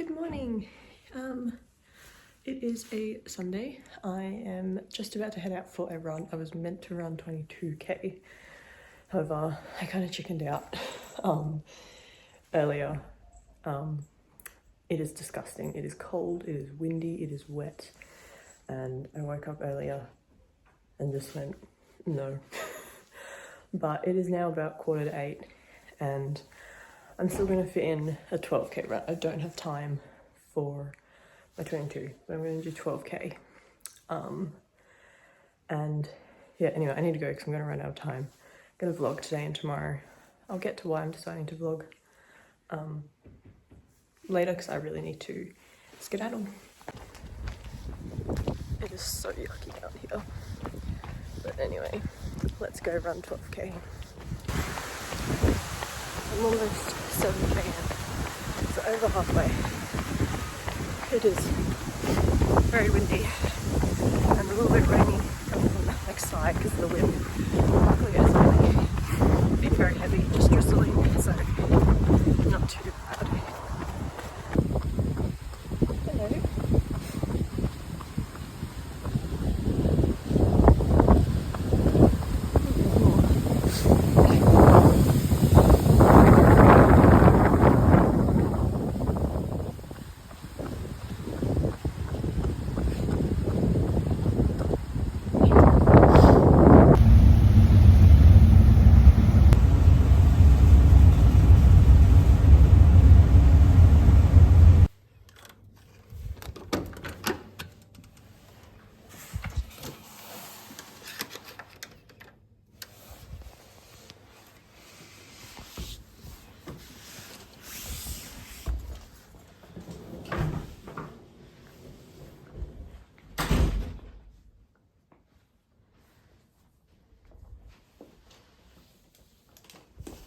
Good morning. It is a Sunday. I am just about to head out for a run. I was meant to run 22k. However, I kind of chickened out earlier. It is disgusting. It is cold, it is windy, it is wet. And I woke up earlier and just went, no. But it is now about 7:45 and I'm still going to fit in a 12k run. I don't have time for my 22, but I'm going to do 12k. And yeah, anyway, I need to go because I'm going to run out of time. I'm going to vlog today and tomorrow. I'll get to why I'm deciding to vlog later because I really need to skedaddle. It is so yucky out here. But anyway, let's go run 12k. I'm almost 7 a.m. so over halfway. It is very windy and a little bit rainy coming from the side because of the wind. Luckily it's only been very heavy, just drizzling, so not too bad. Hello.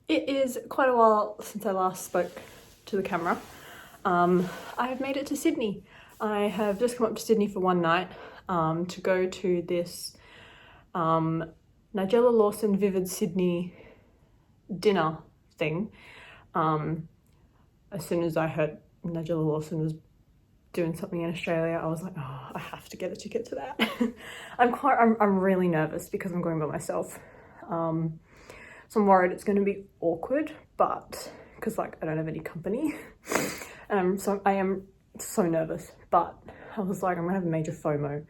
It is quite a while since I last spoke to the camera. I have made it to Sydney. I have just come up to Sydney for one night to go to this Nigella Lawson Vivid Sydney dinner thing. As soon as I heard Nigella Lawson was doing something in Australia, I was like, oh, I have to get a ticket to that. I'm really nervous because I'm going by myself. So I'm worried it's going to be awkward, but because like I don't have any company. So I am so nervous, but I was like, I'm gonna have major FOMO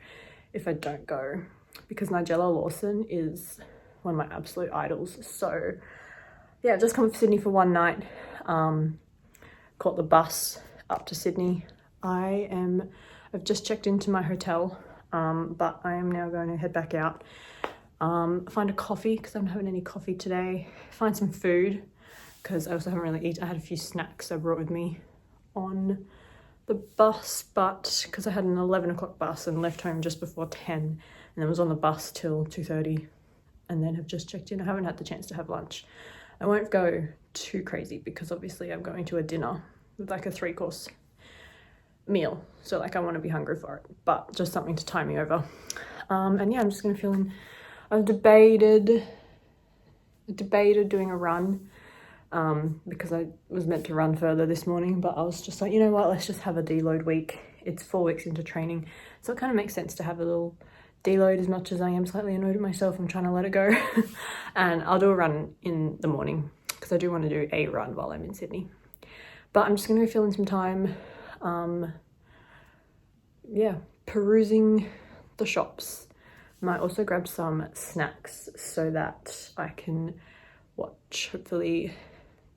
if I don't go because Nigella Lawson is one of my absolute idols. So yeah, I've just come to Sydney for one night, caught the bus up to Sydney. I've just checked into my hotel, but I am now going to head back out. Find a coffee because I'm not having any coffee today. Find some food because I also haven't really eaten. I had a few snacks I brought with me on the bus, but because I had an 11 o'clock bus and left home just before 10 and then was on the bus till 2:30 and then have just checked in. I haven't had the chance to have lunch. I won't go too crazy because obviously I'm going to a dinner with like a 3-course meal. So like I want to be hungry for it, but just something to tie me over. And yeah, I'm just going to fill in. I've debated doing a run because I was meant to run further this morning, but I was just like, you know what, let's just have a deload week. It's 4 weeks into training, so it kind of makes sense to have a little deload. As much as I am slightly annoyed at myself, I'm trying to let it go. And I'll do a run in the morning because I do want to do a run while I'm in Sydney. But I'm just going to be filling some time, yeah, perusing the shops. Might also grab some snacks so that I can watch, hopefully,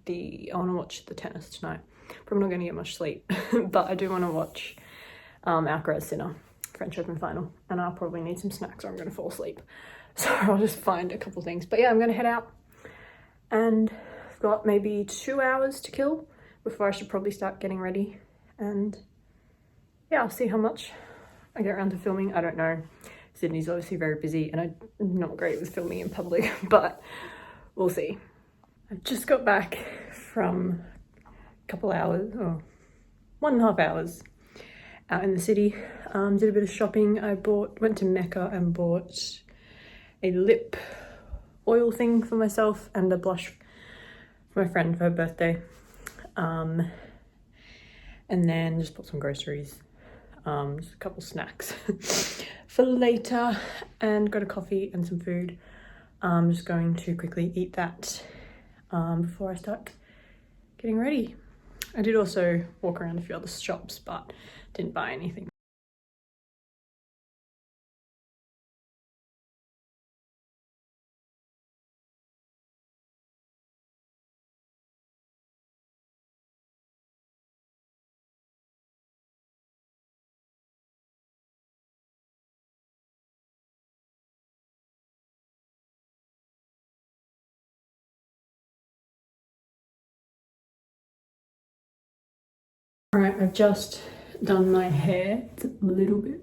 I want to watch the tennis tonight. Probably not going to get much sleep, but I do want to watch Alcaraz Sinner, French Open final, and I'll probably need some snacks or I'm going to fall asleep. So I'll just find a couple things. But yeah, I'm going to head out and I've got maybe 2 hours to kill before I should probably start getting ready. And yeah, I'll see how much I get around to filming. I don't know. Sydney's obviously very busy and I'm not great with filming in public, but we'll see. I've just got back from a couple hours, or 1.5 hours out in the city. Did a bit of shopping. I went to Mecca and bought a lip oil thing for myself and a blush for my friend for her birthday. and then just bought some groceries, just a couple snacks for later, and got a coffee and some food. I'm just going to quickly eat that before I start getting ready. I did also walk around a few other shops, but didn't buy anything. All right, I've just done my hair. It's a little bit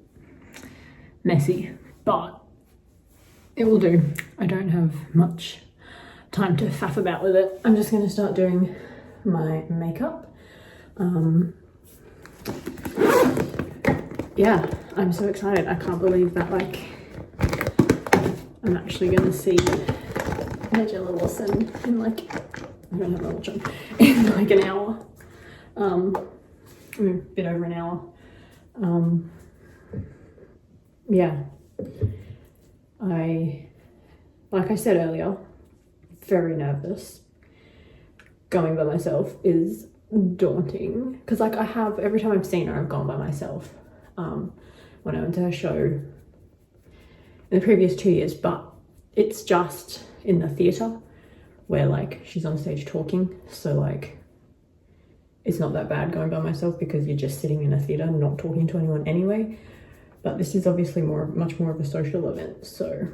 messy, but it will do. I don't have much time to faff about with it. I'm just gonna start doing my makeup. Yeah, I'm so excited. I can't believe that, like, I'm actually gonna see Nigella Lawson in, like, I don't have my watch on, in like an hour. I mean, a bit over an hour. Yeah, like I said earlier, very nervous. Going by myself is daunting, because like I have, every time I've seen her, I've gone by myself. When I went to her show in the previous 2 years, but it's just in the theatre where like she's on stage talking, so like it's not that bad going by myself because you're just sitting in a theatre not talking to anyone anyway. But this is obviously much more of a social event, so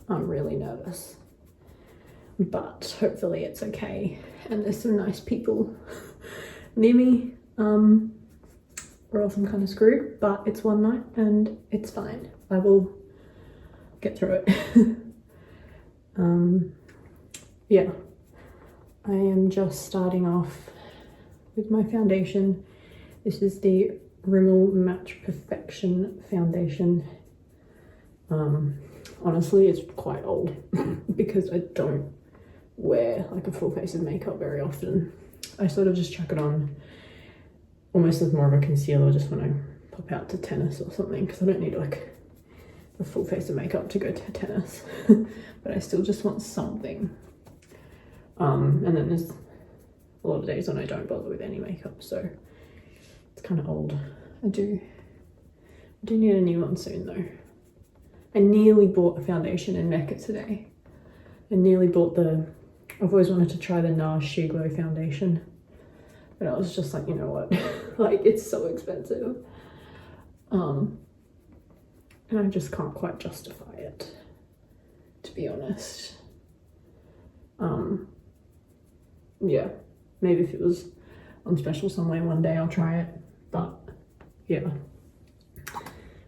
I'm really nervous, but hopefully it's okay and there's some nice people near me, or else I'm kind of screwed. But it's one night and it's fine. I will get through it. Yeah, I am just starting off with my foundation. This is the Rimmel Match Perfection foundation. Honestly, it's quite old because I don't wear like a full face of makeup very often. I sort of just chuck it on almost as more of a concealer just when I pop out to tennis or something, because I don't need like a full face of makeup to go to tennis. But I still just want something. And then there's a lot of days when I don't bother with any makeup, so it's kind of old. I do need a new one soon though. I nearly bought a foundation in Mecca today. I nearly bought I've always wanted to try the NARS She Glow foundation, but I was just like, you know what, like it's so expensive. And I just can't quite justify it, to be honest. Yeah, maybe if it was on special somewhere one day I'll try it, but yeah.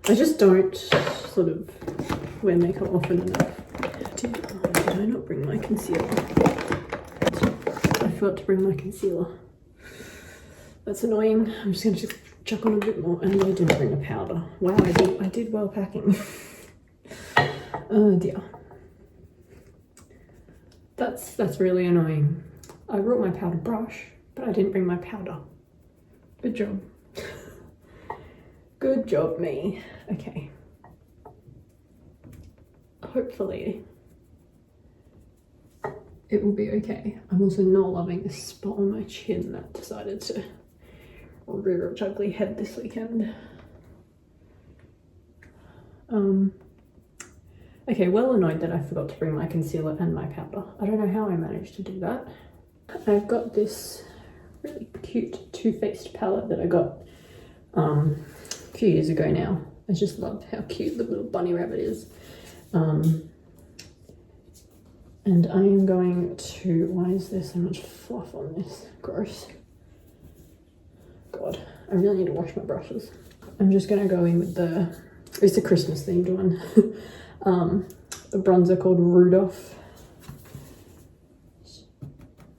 I just don't sort of wear makeup often enough. Did I not bring my concealer? I forgot to bring my concealer. That's annoying. I'm just going to chuck on a bit more, and I didn't bring a powder. Wow, I did well packing. Oh dear. That's really annoying. I brought my powder brush, but I didn't bring my powder. Good job. Good job, me. Okay. Hopefully it will be okay. I'm also not loving this spot on my chin that decided to rear its ugly head this weekend. Okay, well annoyed that I forgot to bring my concealer and my powder. I don't know how I managed to do that. I've got this really cute Too Faced palette that I got a few years ago now. I just love how cute the little bunny rabbit is. And I am going to, why is there so much fluff on this? Gross. God, I really need to wash my brushes. I'm just gonna go in with it's a Christmas themed one. The bronzer called Rudolph.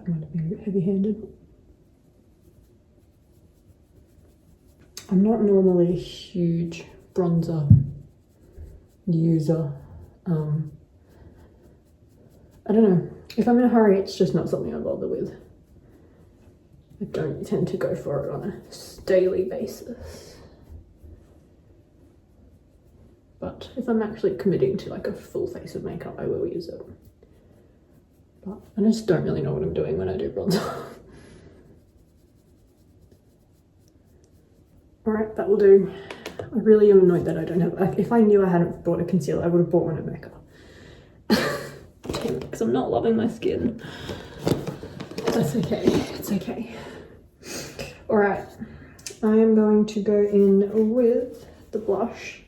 I might have been a bit heavy-handed. I'm not normally a huge bronzer user. I don't know. If I'm in a hurry, it's just not something I bother with. I don't tend to go for it on a daily basis. But if I'm actually committing to like a full face of makeup, I will use it. But I just don't really know what I'm doing when I do bronzer. Alright, that will do. I really am annoyed that I don't have, like, if I knew I hadn't bought a concealer, I would have bought one at Mecca. Because I'm not loving my skin. That's okay, it's okay. Alright, I am going to go in with the blush.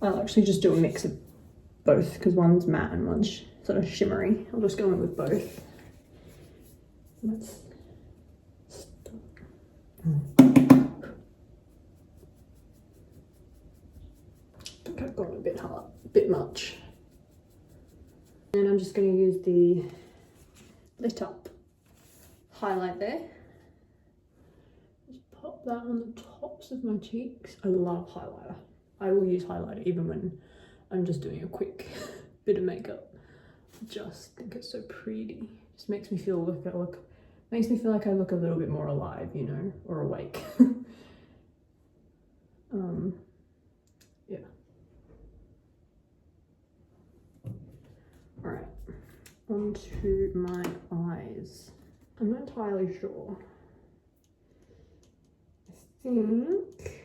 I'll actually just do a mix of both because one's matte and one's sort of shimmery. I'll just go in with both. Let's start. I think I've gone a bit hard, a bit much. And I'm just going to use the Lit Up highlight there. Just pop that on the tops of my cheeks. I love highlighter. I will use highlighter even when I'm just doing a quick bit of makeup. I just think it's so pretty. Just makes me feel like I look a little bit more alive, you know, or awake. Yeah. All right, onto my eyes. I'm not entirely sure. I think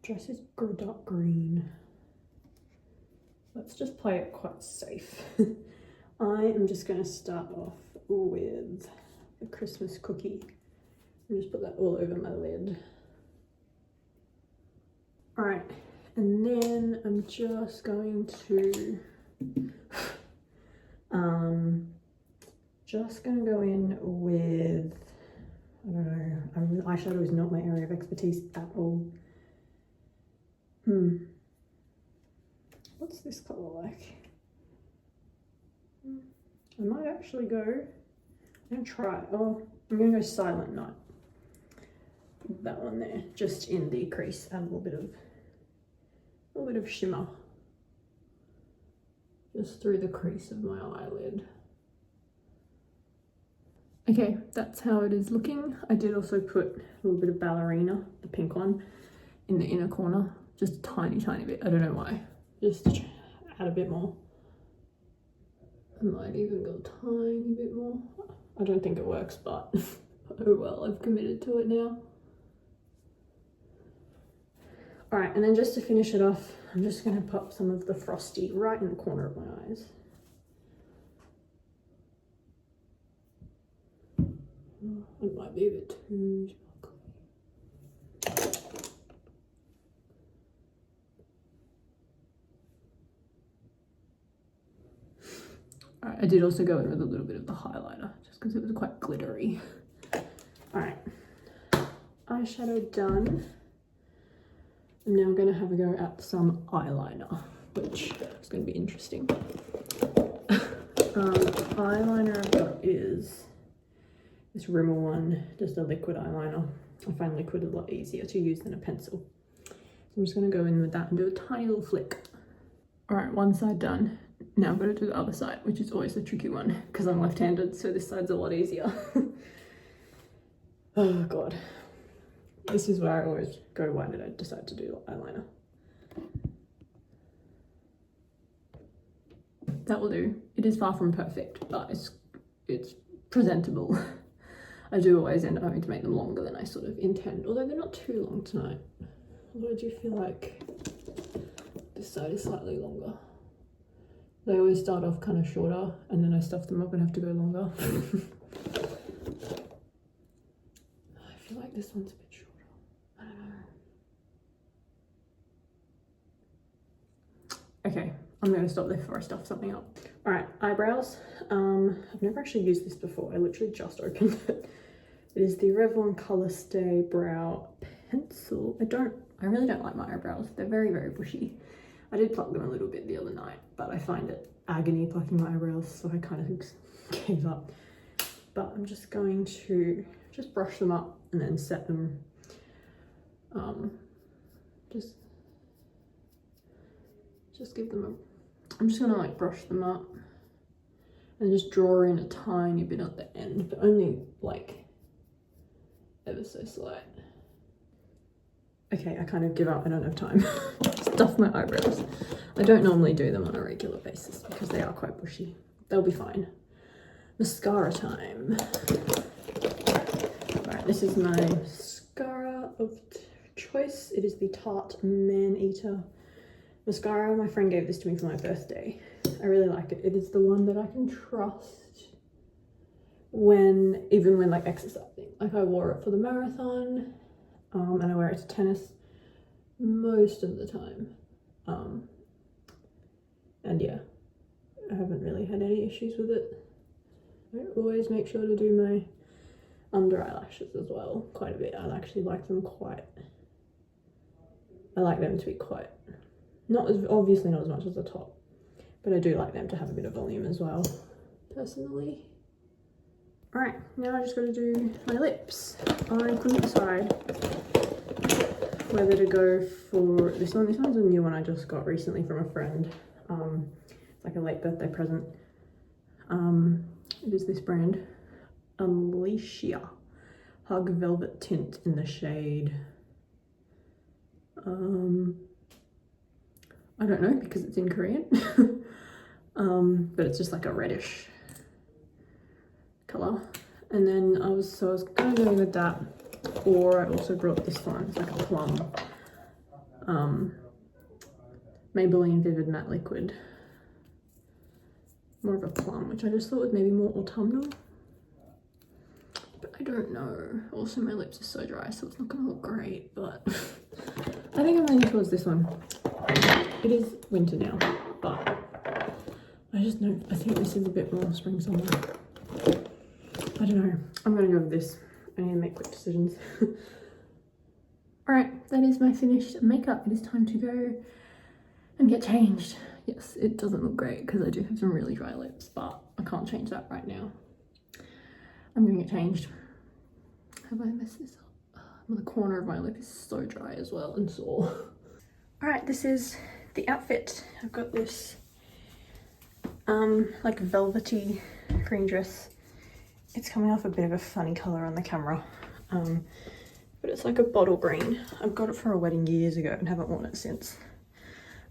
dress is dark green. Let's just play it quite safe. I am just going to start off with the Christmas cookie and just put that all over my lid. All right, and then I'm just going to go in with, I don't know, eyeshadow is not my area of expertise at all. What's this color like? I might actually go, I'm gonna try, I'm gonna go Silent Night. That one there, just in the crease, add a little bit of shimmer. Just through the crease of my eyelid. Okay, that's how it is looking. I did also put a little bit of Ballerina, the pink one, in the inner corner. Just a tiny bit, I don't know why. Just to add a bit more. I might even go a tiny bit more. I don't think it works, but oh well, I've committed to it now. All right, and then just to finish it off, I'm just gonna pop some of the Frosty right in the corner of my eyes. It might be a bit too sparkly. All right, I did also go in with a little bit of the highlighter just because it was quite glittery. All right, eyeshadow done. I'm now going to have a go at some eyeliner, which is going to be interesting. Eyeliner I've got is this Rimmel one, just a liquid eyeliner. I find liquid a lot easier to use than a pencil. So I'm just going to go in with that and do a tiny little flick. All right, one side done. Now I'm going to do the other side, which is always the tricky one because I'm left-handed, so this side's a lot easier. Oh God. This is where I always go, why did I decide to do eyeliner? That will do. It is far from perfect, but it's presentable. I do always end up having to make them longer than I sort of intend, although they're not too long tonight. Although I do feel like this side is slightly longer. They always start off kind of shorter and then I stuff them up and have to go longer. I feel like this one's a bit shorter. I don't know. Okay, I'm going to stop there before I stuff something up. All right, eyebrows. I've never actually used this before. I literally just opened it. It is the Revlon Color Stay Brow Pencil. I really don't like my eyebrows. They're very, very bushy. I did pluck them a little bit the other night, but I find it agony plucking my eyebrows, so I kind of gave up. But I'm just going to just brush them up and then set them. Just give them a, I'm just gonna like brush them up and just draw in a tiny bit at the end, but only like ever so slight. Okay, I kind of give up, I don't have time. Stuff my eyebrows. I don't normally do them on a regular basis because they are quite bushy. They'll be fine. Mascara time. Alright, this is my mascara of choice. It is the Tarte Man Eater mascara. My friend gave this to me for my birthday. I really like it. It is the one that I can trust even when like exercising. Like I wore it for the marathon, and I wear it to tennis most of the time. And yeah, I haven't really had any issues with it. I always make sure to do my under eyelashes as well quite a bit. I actually like them I like them to be quite, obviously not as much as the top, but I do like them to have a bit of volume as well, personally. Alright, now I just got to do my lips. I couldn't decide whether to go for this one. This one's a new one I just got recently from a friend. It's like a late birthday present. It is this brand, Alicia Hug Velvet Tint in the shade, I don't know because it's in Korean, but it's just like a reddish colour. And then I was going to go with that, or I also brought this one. It's like a plum, Maybelline Vivid Matte Liquid. More of a plum, which I just thought was maybe more autumnal, but I don't know. Also, my lips are so dry, so it's not gonna look great, but I think I'm leaning towards this one. It is winter now, but I think this is a bit more spring summer. I don't know. I'm gonna go with this. I need to make quick decisions. Alright, that is my finished makeup. It is time to go and get changed. Yes, it doesn't look great because I do have some really dry lips, but I can't change that right now. I'm gonna get changed. Have I messed this up? The corner of my lip is so dry as well and sore. Alright, this is the outfit. I've got this like velvety green dress. It's coming off a bit of a funny colour on the camera, but it's like a bottle green. I've got it for a wedding years ago and haven't worn it since.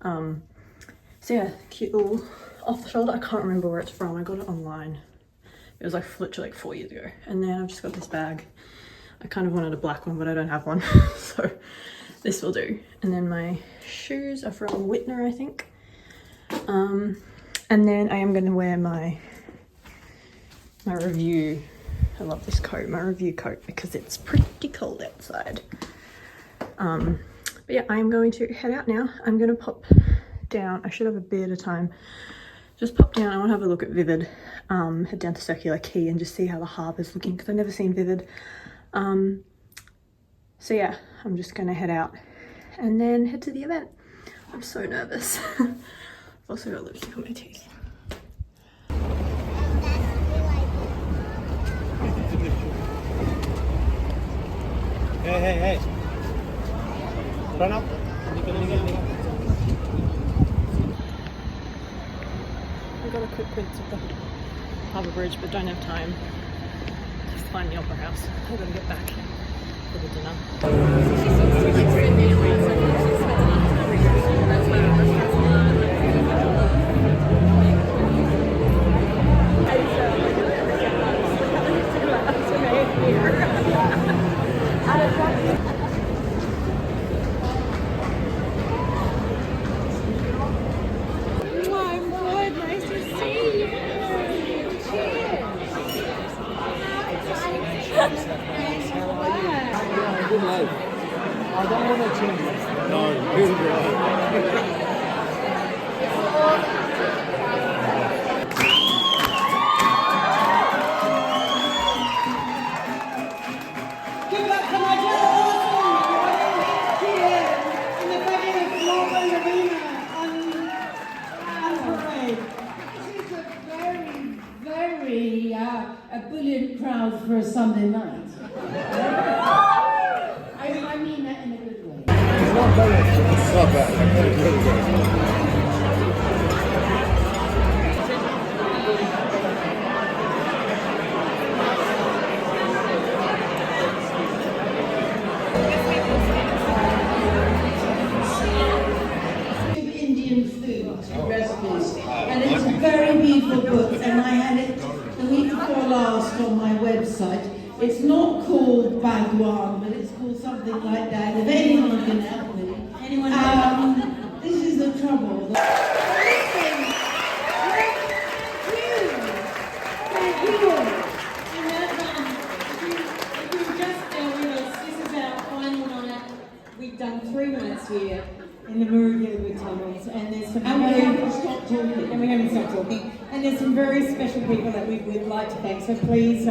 So yeah, cute little off the shoulder. I can't remember where it's from. I got it online. It was like literally like 4 years ago. And then I've just got this bag. I kind of wanted a black one, but I don't have one. So this will do. And then my shoes are from Whitner, I think. And then I am going to wear my review. I love this coat, my review coat, because it's pretty cold outside. But yeah, I'm going to head out now. I'm going to pop down. I should have a bit of time. Just pop down. I want to have a look at Vivid. Head down to Circular Quay and just see how the harbour's looking, because I've never seen Vivid. So yeah, I'm just going to head out and then head to the event. I'm so nervous. I've also got lipstick on my teeth. Hey. Run up. I got a quick glimpse of the harbour bridge, but don't have time to find the opera house. I'm gonna get back for the dinner. I don't want to change it. No, you're right. Give up to Nigella here in the venue of Lawson Arena on parade. This is a very a brilliant crowd for a Sunday night. I mean that in a good way. It's not bad. It's not bad. It's really good. very beautiful book, and I had it the week before last on my website. It's not called Bhagwan, but it's called something like that. If anyone can help me. This is the trouble. We've done 3 nights here in the Murugilwood tunnels, and there's some And we haven't stopped talking. and we haven't stopped talking. And there's some very special people that we would like to thank. So please.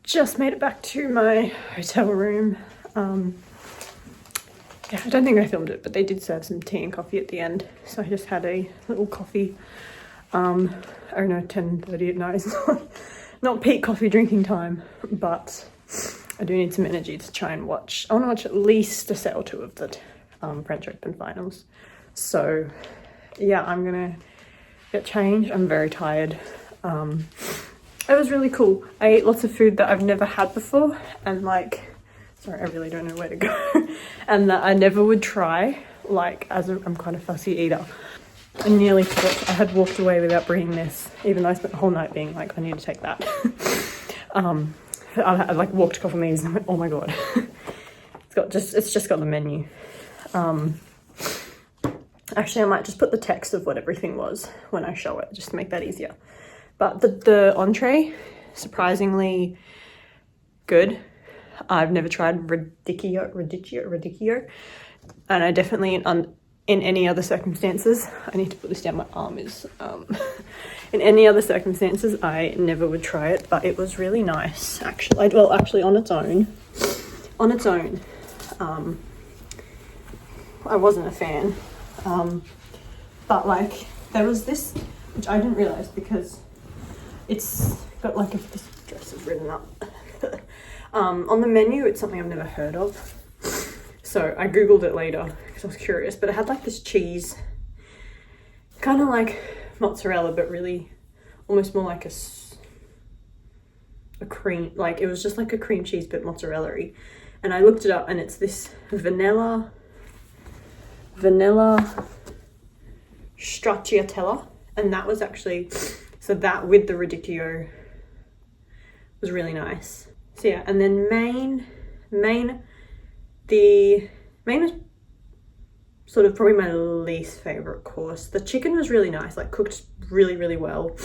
Just made it back to my hotel room. Yeah, I don't think I filmed it, but they did serve some tea and coffee at the end. So I just had a little coffee. I don't know, 10:30 at night. It's not peak coffee drinking time, but I do need some energy to try and watch. I want to watch at least a set or two of the French Open finals. So yeah, I'm gonna get changed. I'm very tired. It was really cool. I ate lots of food that I've never had before, and like, sorry, I really don't know where to go, and that I never would try, like, as I'm kind of fussy eater. I nearly forgot, I had walked away without bringing this, even though I spent the whole night being like, I need to take that. I like walked a couple meters and went, oh my god. It's just got the menu. Actually, I might just put the text of what everything was when I show it, just to make that easier. But the entree, surprisingly good. I've never tried radicchio, and I definitely, in any other circumstances, I need to put this down, my arm is, in any other circumstances, I never would try it, but it was really nice, actually. Well, actually, on its own, I wasn't a fan, but like, there was this, which I didn't realise because it's got like, if this address is written up, on the menu, it's something I've never heard of. So I googled it later because I was curious, but it had like this cheese, kind of like mozzarella, but really almost more like a cream, like it was just like a cream cheese but mozzarella-y. And I looked it up, and it's this vanilla stracciatella, and that was actually, so that with the radicchio was really nice. So yeah, and then main was sort of probably my least favorite course. The chicken was really nice, like cooked really well,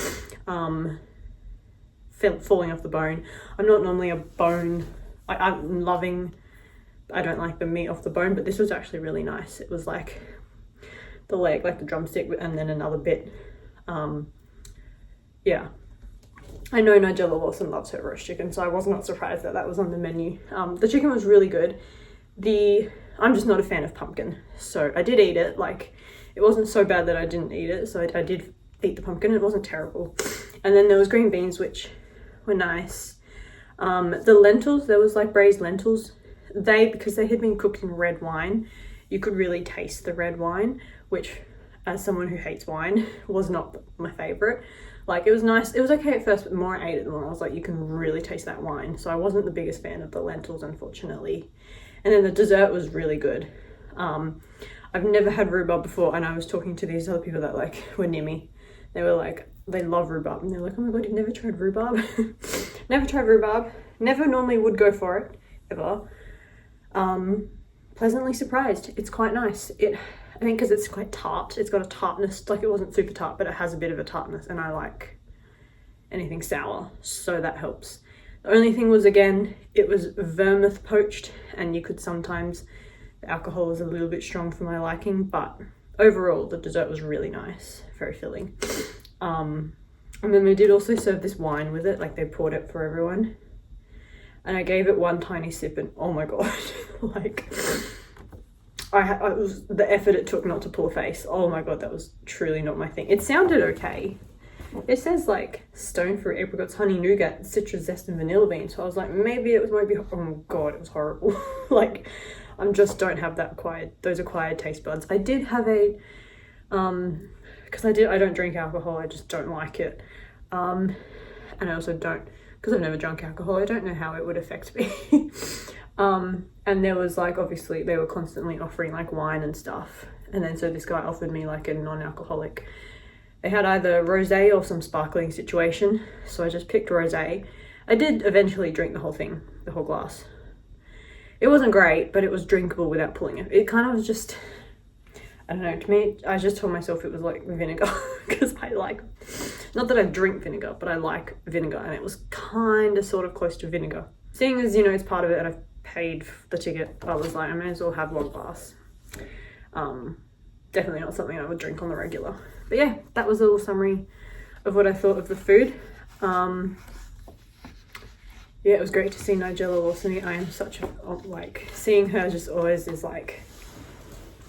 falling off the bone. I'm not normally a bone, I don't like the meat off the bone, but this was actually really nice. It was like the leg, like the drumstick, and then another bit. Yeah, I know Nigella Lawson loves her roast chicken, so I was not surprised that that was on the menu. The chicken was really good. I'm just not a fan of pumpkin, so I did eat it. Like, it wasn't so bad that I didn't eat it, so I did eat the pumpkin. It wasn't terrible. And then there was green beans, which were nice. The lentils, there was like braised lentils. Because they had been cooked in red wine, you could really taste the red wine, which, as someone who hates wine, was not my favorite. Like, it was nice, it was okay at first, but the more I ate it, the more I was like, you can really taste that wine. So I wasn't the biggest fan of the lentils, unfortunately. And then the dessert was really good. I've never had rhubarb before, and I was talking to these other people that like were near me. They were like, they love rhubarb, and they're like, oh my god, you've never tried rhubarb? Never tried rhubarb. Never normally would go for it, ever. Pleasantly surprised. It's quite nice. I think because it's quite tart, it's got a tartness, like it wasn't super tart, but it has a bit of a tartness, and I like anything sour, so that helps. The only thing was, again, it was vermouth poached, and you could sometimes, the alcohol was a little bit strong for my liking, but overall the dessert was really nice, very filling. And then they did also serve this wine with it, like they poured it for everyone. and I gave it one tiny sip and oh my god, like it was the effort it took not to pull a face. Oh my god, that was truly not my thing. It sounded okay. It says like stone fruit, apricots, honey, nougat, citrus zest, and vanilla bean. So I was like, maybe it might be. Oh my god, it was horrible. Like, I just don't have those acquired taste buds. I did have a, because I don't drink alcohol. I just don't like it. And I also don't, because I've never drunk alcohol. I don't know how it would affect me. And there was like, obviously they were constantly offering like wine and stuff. And then so this guy offered me like a non-alcoholic. They had either rosé or some sparkling situation. So I just picked rosé. I did eventually drink the whole thing, the whole glass. It wasn't great, but it was drinkable without pulling it. It kind of was just, I don't know, to me, I just told myself it was like vinegar because I like, not that I drink vinegar, but I like vinegar, and it was kind of sort of close to vinegar. Seeing as, you know, it's part of it and I've paid the ticket, I was like, I may as well have one glass. Definitely not something I would drink on the regular. But yeah, that was a little summary of what I thought of the food. Yeah, it was great to see Nigella Lawson. I am such a, like, seeing her just always is like,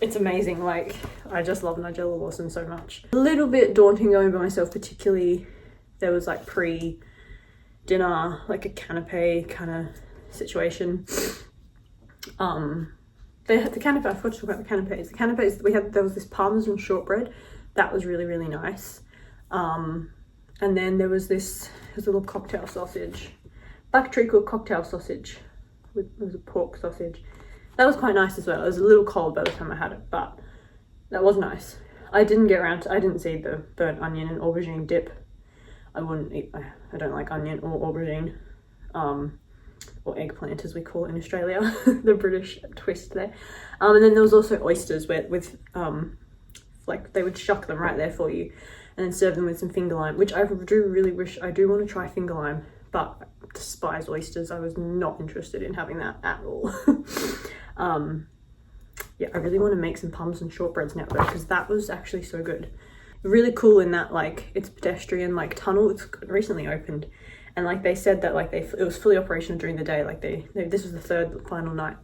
it's amazing. Like, I just love Nigella Lawson so much. A little bit daunting going by myself, particularly there was like pre-dinner, like a canapé kind of situation. They had the canapé, I forgot to talk about the canapés. The canapés we had, there was this parmesan shortbread. That was really, really nice. And then there was this little cocktail sausage. Black treacle cocktail sausage. It was a pork sausage. That was quite nice as well. It was a little cold by the time I had it, but that was nice. I didn't get around to, I didn't see the burnt onion and aubergine dip. I wouldn't eat, I don't like onion or aubergine. Or eggplant as we call it in Australia. The British twist there. And then there was also oysters with like they would shuck them right there for you and then serve them with some finger lime, which I do really wish, I do want to try finger lime, but I despise oysters. I was not interested in having that at all. Yeah, I really want to make some parmesan shortbreads now though, because that was actually so good. Really cool in that like it's pedestrian like tunnel. It's recently opened, and like they said that like it was fully operational during the day. Like they this was the third final night,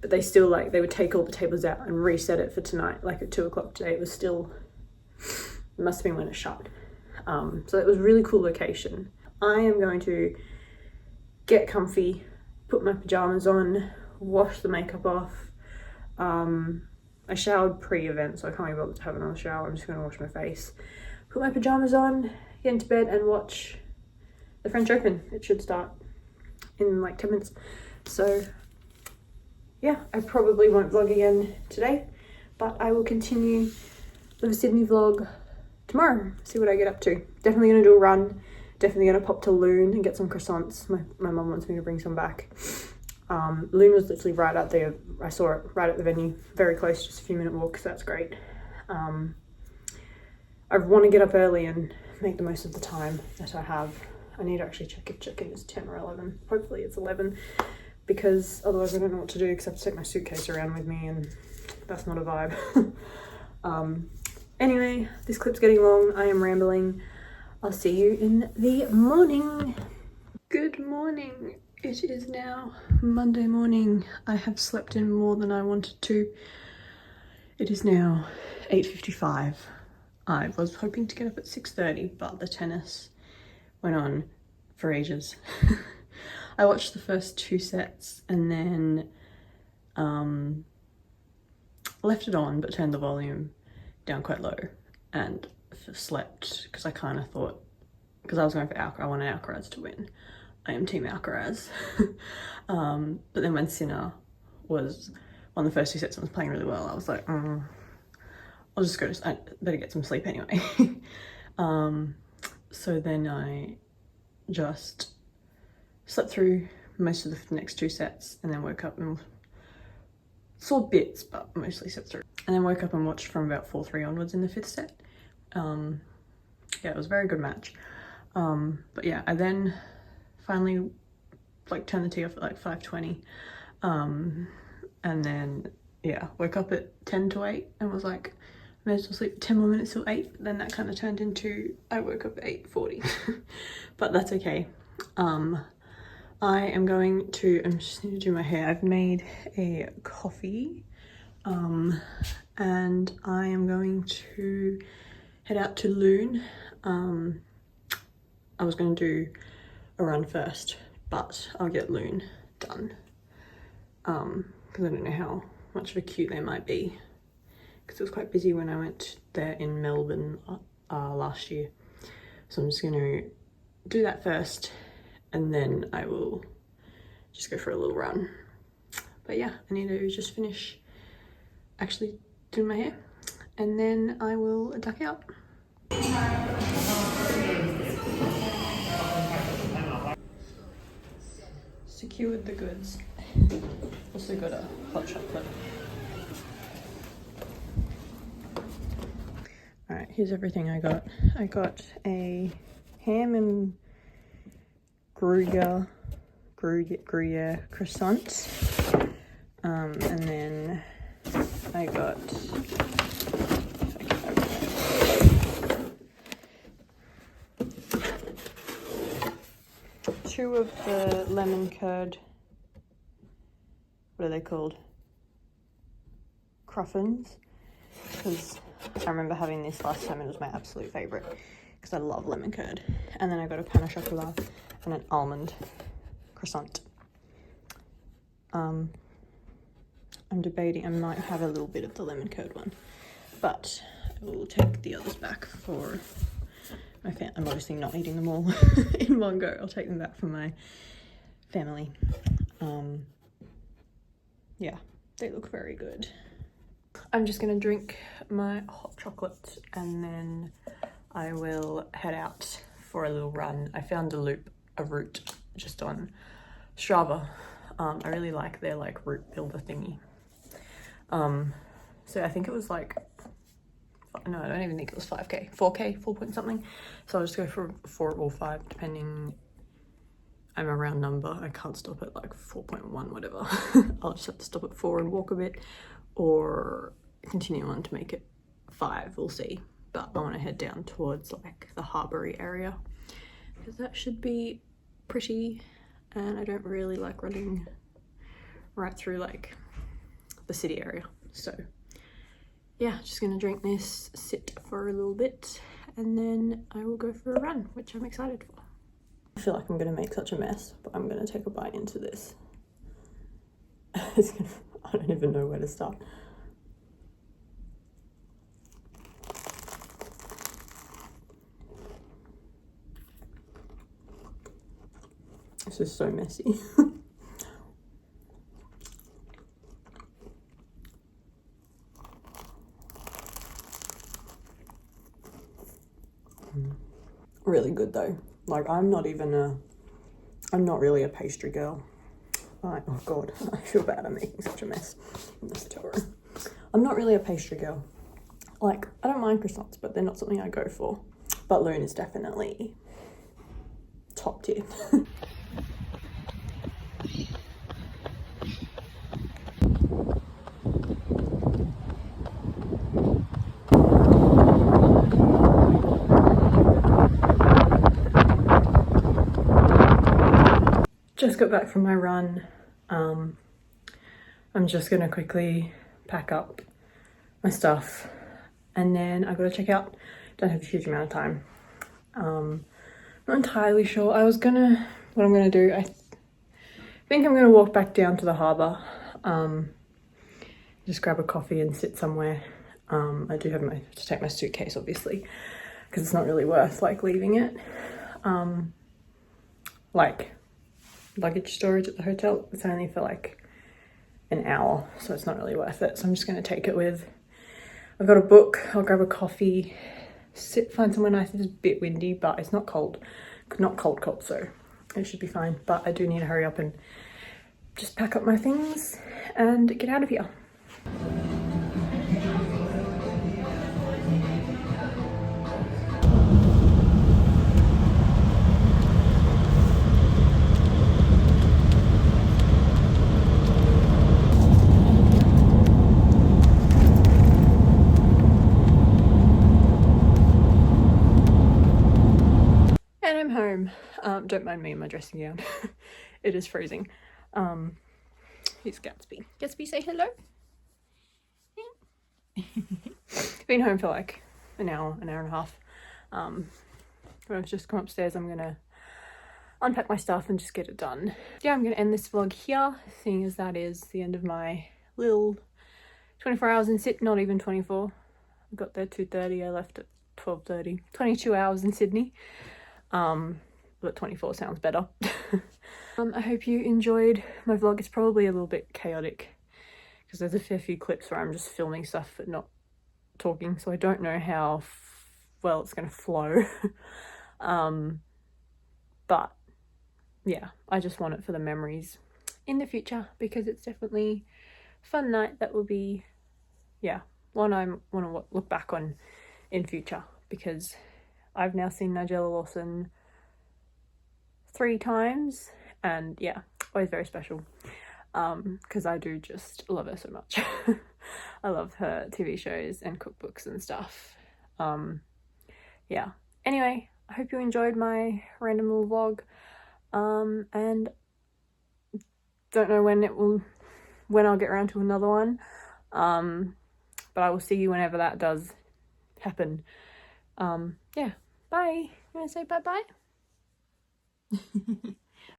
but they still like they would take all the tables out and reset it for tonight. Like at 2 o'clock today, it was still, it must have been when it shut. So it was a really cool location. I am going to get comfy, put my pajamas on, wash the makeup off. I showered pre-event, so I can't be bothered to have another shower. I'm just going to wash my face, put my pajamas on, get into bed and watch the French Open. It should start in like 10 minutes. So yeah, I probably won't vlog again today, but I will continue the Sydney vlog tomorrow, see what I get up to. Definitely going to do a run, definitely going to pop to Loon and get some croissants. My mum wants me to bring some back. Loon was literally right out there. I saw it right at the venue, very close, just a few minute walk, so that's great. I want to get up early and make the most of the time that I have. I need to actually check if check-in is 10 or 11. Hopefully it's 11, because otherwise I don't know what to do because I have to take my suitcase around with me and that's not a vibe. Anyway, this clip's getting long. I am rambling. I'll see you in the morning. Good morning. It is now Monday morning. I have slept in more than I wanted to. It is now 8:55. I was hoping to get up at 6:30, but the tennis went on for ages. I watched the first 2 sets and then left it on but turned the volume down quite low and slept because I kind of thought, because I was going for Alcaraz, I wanted Alcaraz to win. I am team Alcaraz. But then when Sinner was on the first 2 sets and was playing really well, I was like, I'll just go to, I better get some sleep anyway. So then I just slept through most of the next 2 sets and then woke up and saw bits, but mostly slept through. And then woke up and watched from about 4-3 onwards in the 5th set. Yeah, it was a very good match. But yeah, I then finally like turned the tee off at like 5:20. And then yeah, woke up at 10 to 8 and was like, I may as well sleep 10 more minutes till 8. Then that kind of turned into, I woke up at 8:40. But that's okay. I'm just going to do my hair. I've made a coffee and I am going to head out to Loon. I was going to do a run first, but I'll get Loon done because I don't know how much of a queue they might be, because it was quite busy when I went there in Melbourne last year. So I'm just going to do that first and then I will just go for a little run. But yeah, I need to just finish actually doing my hair and then I will duck out. Secured the goods. Also got a hot chocolate. Alright, here's everything I got. I got a ham and Gruyere croissant. And then I got two of the lemon curd, what are they called? Cruffins, because I remember having this last time and it was my absolute favourite because I love lemon curd. And then I got a pain au chocolat and an almond croissant. I'm debating, I might have a little bit of the lemon curd one, but I will take the others back for my family. I'm obviously not eating them all in one go. I'll take them back for my family. Yeah, they look very good. I'm just gonna drink my hot chocolate and then I will head out for a little run. I found a route just on Strava. I really like their like route builder thingy. So I think it was like, no, I don't even think it was 5k, 4k, 4 point something. So I'll just go for 4 or 5 depending. I'm a round number. I can't stop at like 4.1 whatever. I'll just have to stop at 4 and walk a bit or continue on to make it 5, we'll see. But I want to head down towards like the Harbory area because that should be pretty, and I don't really like running right through like the city area. So yeah, just gonna drink this, sit for a little bit, and then I will go for a run, which I'm excited for. I feel like I'm gonna make such a mess, but I'm gonna take a bite into this. I don't even know where to start. This is so messy. Really good though. Like I'm not really a pastry girl. Oh god, I feel bad, I'm making such a mess in this hotel room. I'm not really a pastry girl. Like, I don't mind croissants, but they're not something I go for. But Loon is definitely top tier. Just got back from my run. I'm just gonna quickly pack up my stuff and then I gotta check out. Don't have a huge amount of time. Not entirely sure. What I'm gonna do, I think I'm gonna walk back down to the harbour, just grab a coffee and sit somewhere. I do have to take my suitcase obviously because it's not really worth like leaving it. Like luggage storage at the hotel, it's only for like an hour, so it's not really worth it. So I'm just gonna take it with. I've got a book, I'll grab a coffee, find somewhere nice. It's a bit windy, but it's not cold, so it should be fine. But I do need to hurry up and just pack up my things and get out of here. And I'm home. Don't mind me in my dressing gown. It is freezing. Here's Gatsby. Gatsby, say hello. Been home for like an hour and a half. When I've just come upstairs, I'm gonna unpack my stuff and just get it done. Yeah, I'm gonna end this vlog here, seeing as that is the end of my little 24 hours in Sydney. Not even 24. I got there 2:30. I left at 12:30. 22 hours in Sydney. But 24 sounds better. I hope you enjoyed my vlog. It's probably a little bit chaotic because there's a fair few clips where I'm just filming stuff but not talking, so I don't know how well it's gonna flow. But yeah, I just want it for the memories in the future, because it's definitely a fun night that will be, yeah, one I want to look back on in future, because I've now seen Nigella Lawson 3 times, and yeah, always very special, because I do just love her so much. I love her TV shows and cookbooks and stuff. Yeah, anyway, I hope you enjoyed my random little vlog, and don't know when I'll get around to another one, but I will see you whenever that does happen. Yeah, bye. You want to say bye-bye?